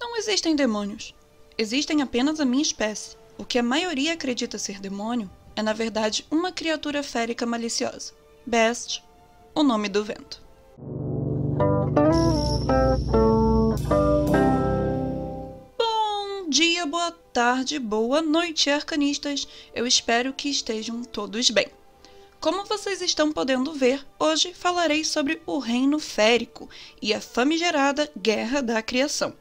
Não existem demônios. Existem apenas a minha espécie. O que a maioria acredita ser demônio é, na verdade, uma criatura férica maliciosa. Best, o nome do vento. Bom dia, boa tarde, boa noite, arcanistas. Eu espero que estejam todos bem. Como vocês estão podendo ver, hoje falarei sobre o Reino Férico e a famigerada Guerra da Criação.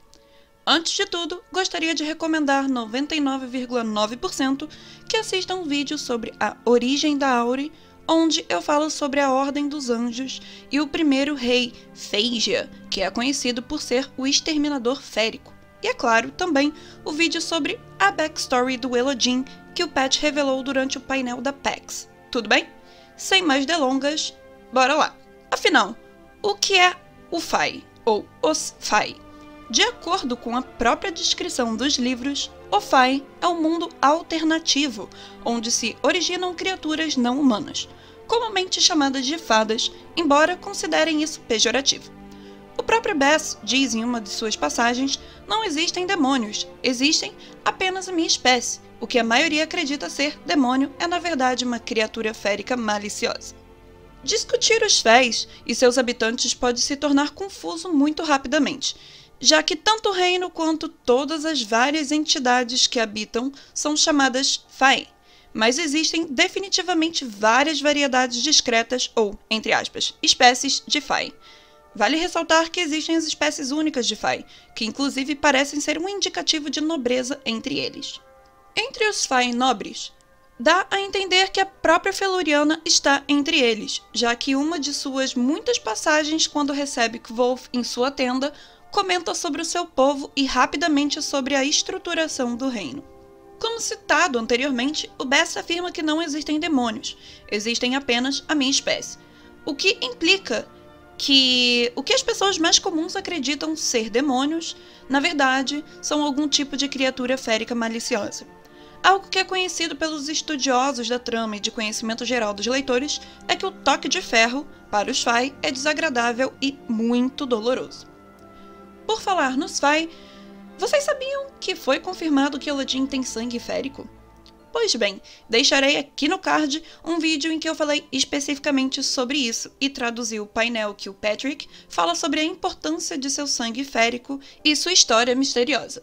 Antes de tudo, gostaria de recomendar 99,9% que assistam um vídeo sobre a origem da Auri, onde eu falo sobre a Ordem dos Anjos e o primeiro rei, Feigia, que é conhecido por ser o Exterminador Férico. E é claro, também o vídeo sobre a backstory do Elodin, que o Pat revelou durante o painel da PAX. Tudo bem? Sem mais delongas, bora lá! Afinal, o que é o Fae, ou os Fae? De acordo com a própria descrição dos livros, o Fae é um mundo alternativo, onde se originam criaturas não humanas, comumente chamadas de fadas, embora considerem isso pejorativo. O próprio Bess diz em uma de suas passagens: não existem demônios, existem apenas a minha espécie. O que a maioria acredita ser demônio é na verdade uma criatura férica maliciosa. Discutir os Faes e seus habitantes pode se tornar confuso muito rapidamente, já que tanto o reino quanto todas as várias entidades que habitam são chamadas Fae, mas existem definitivamente várias variedades discretas ou, entre aspas, espécies de Fae. Vale ressaltar que existem as espécies únicas de Fae, que inclusive parecem ser um indicativo de nobreza entre eles. Entre os Fae nobres, dá a entender que a própria Feluriana está entre eles, já que uma de suas muitas passagens quando recebe Kvolf em sua tenda comenta sobre o seu povo e rapidamente sobre a estruturação do reino. Como citado anteriormente, o Bess afirma que não existem demônios, existem apenas a minha espécie, o que implica que o que as pessoas mais comuns acreditam ser demônios, na verdade, são algum tipo de criatura férica maliciosa. Algo que é conhecido pelos estudiosos da trama e de conhecimento geral dos leitores é que o toque de ferro, para os Fae, é desagradável e muito doloroso. Por falar nos Fae, vocês sabiam que foi confirmado que Elodin tem sangue férico? Pois bem, deixarei aqui no card um vídeo em que eu falei especificamente sobre isso e traduzi o painel que o Patrick fala sobre a importância de seu sangue férico e sua história misteriosa.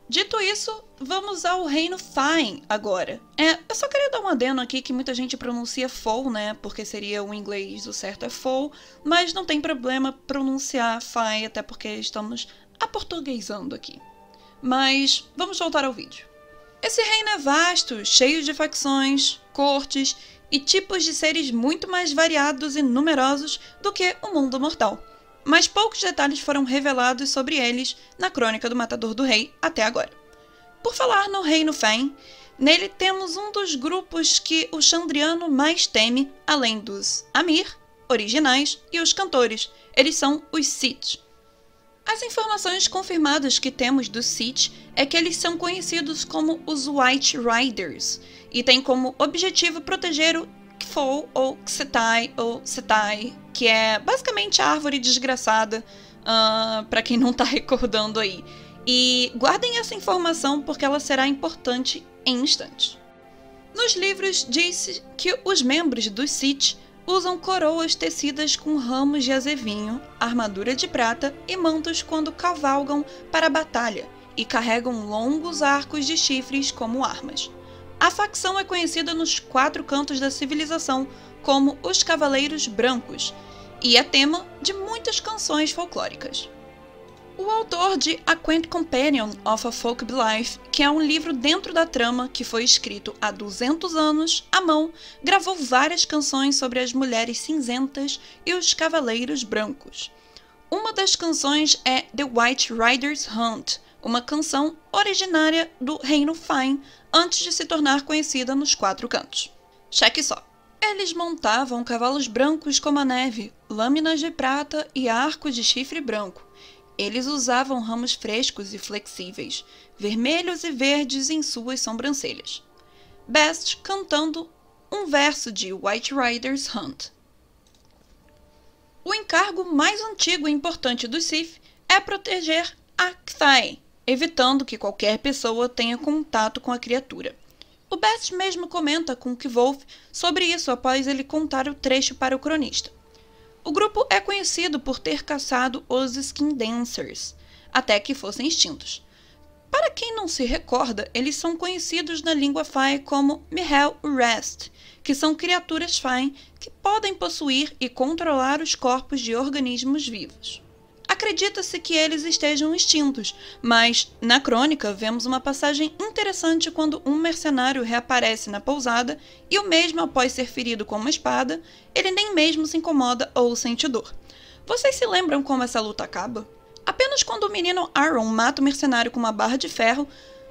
Dito isso, vamos ao Reino Fae agora. Eu só queria dar um adendo aqui que muita gente pronuncia Foe, né? Porque seria o inglês, o certo é Foe, mas não tem problema pronunciar Fae, até porque estamos aportuguesando aqui. Mas vamos voltar ao vídeo. Esse reino é vasto, cheio de facções, cortes e tipos de seres muito mais variados e numerosos do que o mundo mortal. Mas poucos detalhes foram revelados sobre eles na Crônica do Matador do Rei até agora. Por falar no Reino Fae, nele temos um dos grupos que o Chandriano mais teme, além dos Amir, originais, e os cantores. Eles são os Cith. As informações confirmadas que temos dos Cith é que eles são conhecidos como os White Riders e têm como objetivo proteger o Kfol ou Ksetai ou Setai, que é basicamente a árvore desgraçada, para quem não tá recordando aí. E guardem essa informação porque ela será importante em instantes. Nos livros diz que os membros dos Cith usam coroas tecidas com ramos de azevinho, armadura de prata e mantos quando cavalgam para a batalha e carregam longos arcos de chifres como armas. A facção é conhecida nos 4 cantos da civilização como os Cavaleiros Brancos e é tema de muitas canções folclóricas. O autor de A Quaint Companion of a Folk Belief, que é um livro dentro da trama que foi escrito há 200 anos, à mão, gravou várias canções sobre as mulheres cinzentas e os cavaleiros brancos. Uma das canções é The White Riders Hunt, uma canção originária do Reino Fae antes de se tornar conhecida nos 4 cantos. Cheque só. Eles montavam cavalos brancos como a neve, lâminas de prata e arcos de chifre branco. Eles usavam ramos frescos e flexíveis, vermelhos e verdes em suas sobrancelhas. Best cantando um verso de White Riders Hunt. O encargo mais antigo e importante dos Sith é proteger a Kthai, evitando que qualquer pessoa tenha contato com a criatura. O Bast mesmo comenta com Kvolf sobre isso após ele contar o trecho para o cronista. O grupo é conhecido por ter caçado os Skin Dancers, até que fossem extintos. Para quem não se recorda, eles são conhecidos na língua Fai como Mihel Rest, que são criaturas Fai que podem possuir e controlar os corpos de organismos vivos. Acredita-se que eles estejam extintos, mas na crônica vemos uma passagem interessante quando um mercenário reaparece na pousada e o mesmo após ser ferido com uma espada, ele nem mesmo se incomoda ou sente dor. Vocês se lembram como essa luta acaba? Apenas quando o menino Aaron mata o mercenário com uma barra de ferro,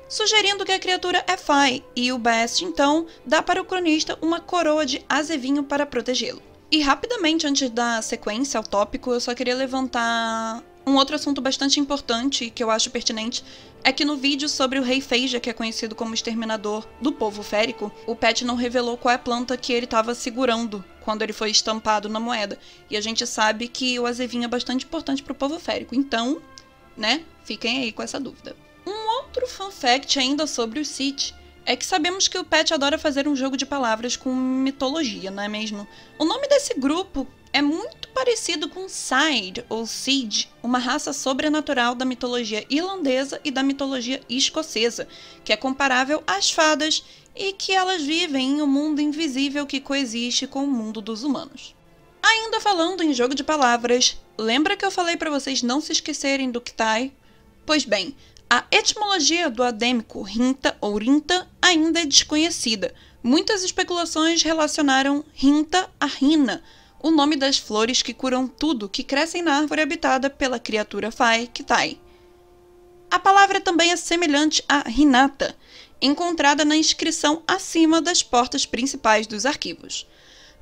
sugerindo que a criatura é Fai, e o Bast então dá para o cronista uma coroa de azevinho para protegê-lo. E rapidamente, antes da sequência ao tópico, eu só queria levantar um outro assunto bastante importante que eu acho pertinente, é que no vídeo sobre o Rei Feija, que é conhecido como exterminador do povo férico, o Pat não revelou qual é a planta que ele estava segurando quando ele foi estampado na moeda. E a gente sabe que o azevinho é bastante importante para o povo férico, então, né, fiquem aí com essa dúvida. Um outro fun fact ainda sobre o Sith é que sabemos que o Pat adora fazer um jogo de palavras com mitologia, não é mesmo? O nome desse grupo é muito parecido com Side, ou Cid, uma raça sobrenatural da mitologia irlandesa e da mitologia escocesa, que é comparável às fadas e que elas vivem em um mundo invisível que coexiste com o mundo dos humanos. Ainda falando em jogo de palavras, lembra que eu falei para vocês não se esquecerem do K'tai? Pois bem, a etimologia do adêmico Rinta ou Rinta ainda é desconhecida. Muitas especulações relacionaram Rinta a Rina, o nome das flores que curam tudo que crescem na árvore habitada pela criatura Fai K'tai. A palavra também é semelhante a Hinata, encontrada na inscrição acima das portas principais dos arquivos.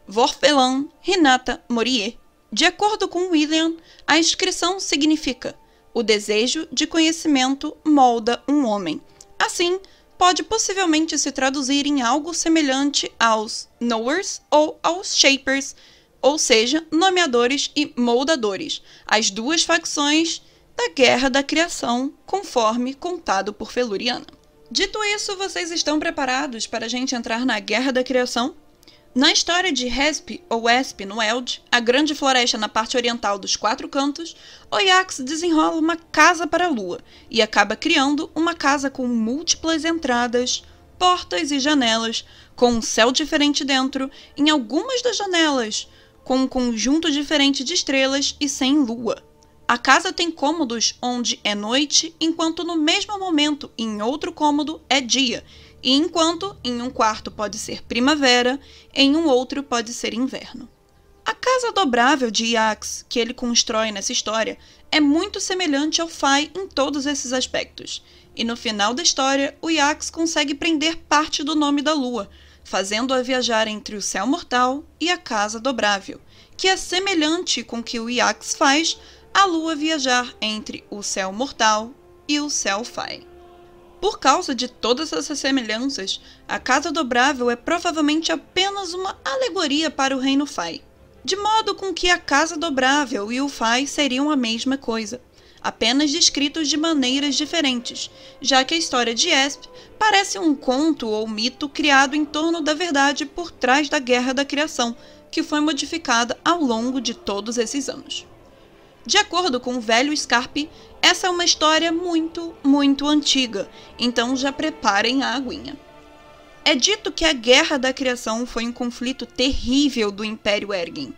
Vorfelan Hinata Morie. De acordo com William, a inscrição significa: o desejo de conhecimento molda um homem. Assim, pode possivelmente se traduzir em algo semelhante aos knowers ou aos shapers, ou seja, nomeadores e moldadores, as duas facções da Guerra da Criação, conforme contado por Feluriana. Dito isso, vocês estão preparados para a gente entrar na Guerra da Criação? Na história de Hesp ou Esp no Eld, a grande floresta na parte oriental dos Quatro Cantos, Oiax desenrola uma casa para a lua e acaba criando uma casa com múltiplas entradas, portas e janelas, com um céu diferente dentro, em algumas das janelas, com um conjunto diferente de estrelas e sem lua. A casa tem cômodos onde é noite, enquanto no mesmo momento, em outro cômodo, é dia, e enquanto em um quarto pode ser primavera, em um outro pode ser inverno. A casa dobrável de Iax, que ele constrói nessa história, é muito semelhante ao Fai em todos esses aspectos, e no final da história, o Iax consegue prender parte do nome da lua, fazendo-a viajar entre o céu mortal e a casa dobrável, que é semelhante com o que o Iax faz a lua viajar entre o céu mortal e o céu Fai. Por causa de todas essas semelhanças, a Casa Dobrável é provavelmente apenas uma alegoria para o Reino Fai, de modo com que a Casa Dobrável e o Fai seriam a mesma coisa, apenas descritos de maneiras diferentes, já que a história de Esp parece um conto ou mito criado em torno da verdade por trás da Guerra da Criação, que foi modificada ao longo de todos esses anos. De acordo com o velho Scarpe, essa é uma história muito, muito antiga, então já preparem a aguinha. É dito que a Guerra da Criação foi um conflito terrível do Império Ergen.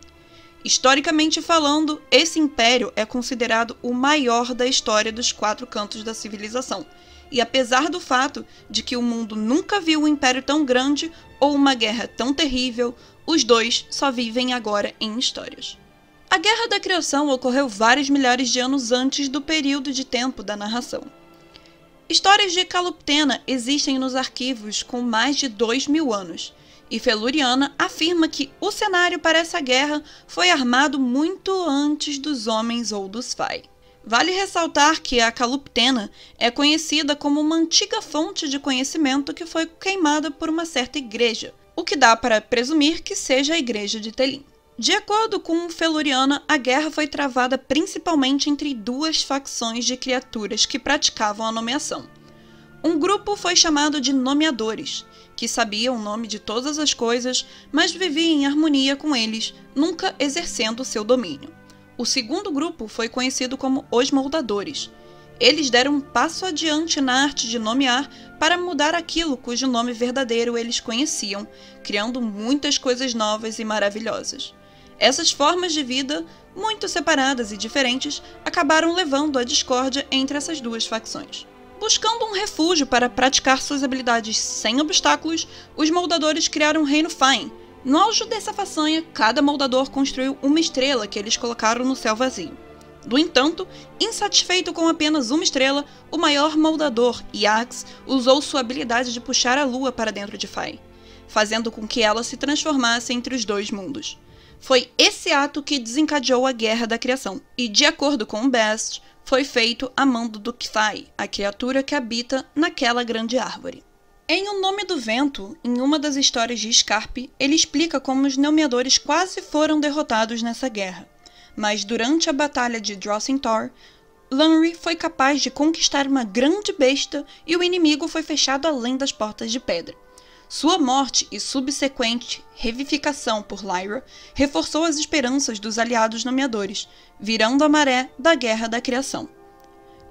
Historicamente falando, esse império é considerado o maior da história dos Quatro Cantos da civilização, e apesar do fato de que o mundo nunca viu um império tão grande ou uma guerra tão terrível, os dois só vivem agora em histórias. A Guerra da Criação ocorreu vários milhares de anos antes do período de tempo da narração. Histórias de Caluptena existem nos arquivos com mais de 2000 anos, e Feluriana afirma que o cenário para essa guerra foi armado muito antes dos homens ou dos Fai. Vale ressaltar que a Caluptena é conhecida como uma antiga fonte de conhecimento que foi queimada por uma certa igreja, o que dá para presumir que seja a igreja de Telin. De acordo com Feluriana, a guerra foi travada principalmente entre duas facções de criaturas que praticavam a nomeação. Um grupo foi chamado de Nomeadores, que sabiam o nome de todas as coisas, mas viviam em harmonia com eles, nunca exercendo seu domínio. O segundo grupo foi conhecido como os Moldadores. Eles deram um passo adiante na arte de nomear para mudar aquilo cujo nome verdadeiro eles conheciam, criando muitas coisas novas e maravilhosas. Essas formas de vida, muito separadas e diferentes, acabaram levando à discórdia entre essas duas facções. Buscando um refúgio para praticar suas habilidades sem obstáculos, os Moldadores criaram o Reino Fine. No auge dessa façanha, cada moldador construiu uma estrela que eles colocaram no céu vazio. No entanto, insatisfeito com apenas uma estrela, o maior moldador, Iax, usou sua habilidade de puxar a lua para dentro de Fine, fazendo com que ela se transformasse entre os dois mundos. Foi esse ato que desencadeou a Guerra da Criação, e de acordo com Bast, foi feito a mando do Kthai, a criatura que habita naquela grande árvore. Em O Nome do Vento, em uma das histórias de Scarpe, ele explica como os Nomeadores quase foram derrotados nessa guerra. Mas durante a batalha de Drossen Tor, Lanry foi capaz de conquistar uma grande besta e o inimigo foi fechado além das Portas de Pedra. Sua morte e subsequente revivificação por Lyra reforçou as esperanças dos aliados Nomeadores, virando a maré da Guerra da Criação.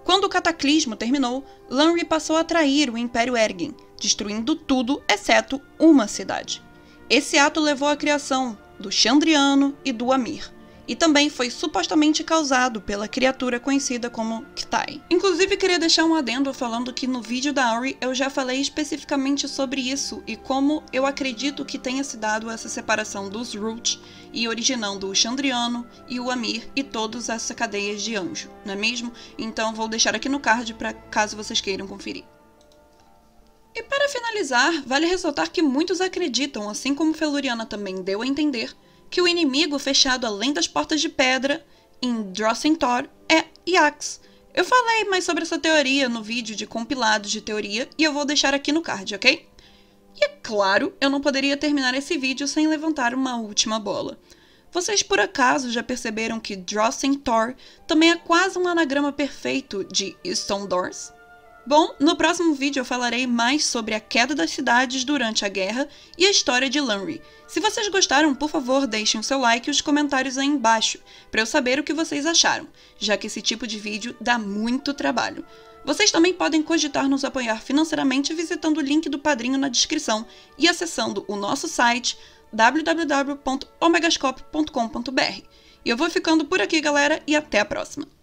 Quando o cataclismo terminou, Lanry passou a trair o Império Ergen, destruindo tudo exceto uma cidade. Esse ato levou à criação do Chandriano e do Amir, e também foi supostamente causado pela criatura conhecida como Kthai. Inclusive, queria deixar um adendo falando que no vídeo da Auri eu já falei especificamente sobre isso e como eu acredito que tenha se dado essa separação dos Root e originando o Chandriano e o Amir e todas essas cadeias de anjo, não é mesmo? Então vou deixar aqui no card para caso vocês queiram conferir. E para finalizar, vale ressaltar que muitos acreditam, assim como Feluriana também deu a entender, que o inimigo fechado além das Portas de Pedra, em Drossen Tor, é Iax. Eu falei mais sobre essa teoria no vídeo de compilados de teoria e eu vou deixar aqui no card, ok? E é claro, eu não poderia terminar esse vídeo sem levantar uma última bola. Vocês por acaso já perceberam que Drossen Tor também é quase um anagrama perfeito de Stone Doors? Bom, no próximo vídeo eu falarei mais sobre a queda das cidades durante a guerra e a história de Lanry. Se vocês gostaram, por favor, deixem o seu like e os comentários aí embaixo, para eu saber o que vocês acharam, já que esse tipo de vídeo dá muito trabalho. Vocês também podem cogitar nos apoiar financeiramente visitando o link do Padrinho na descrição e acessando o nosso site www.omegascope.com.br. E eu vou ficando por aqui, galera, e até a próxima!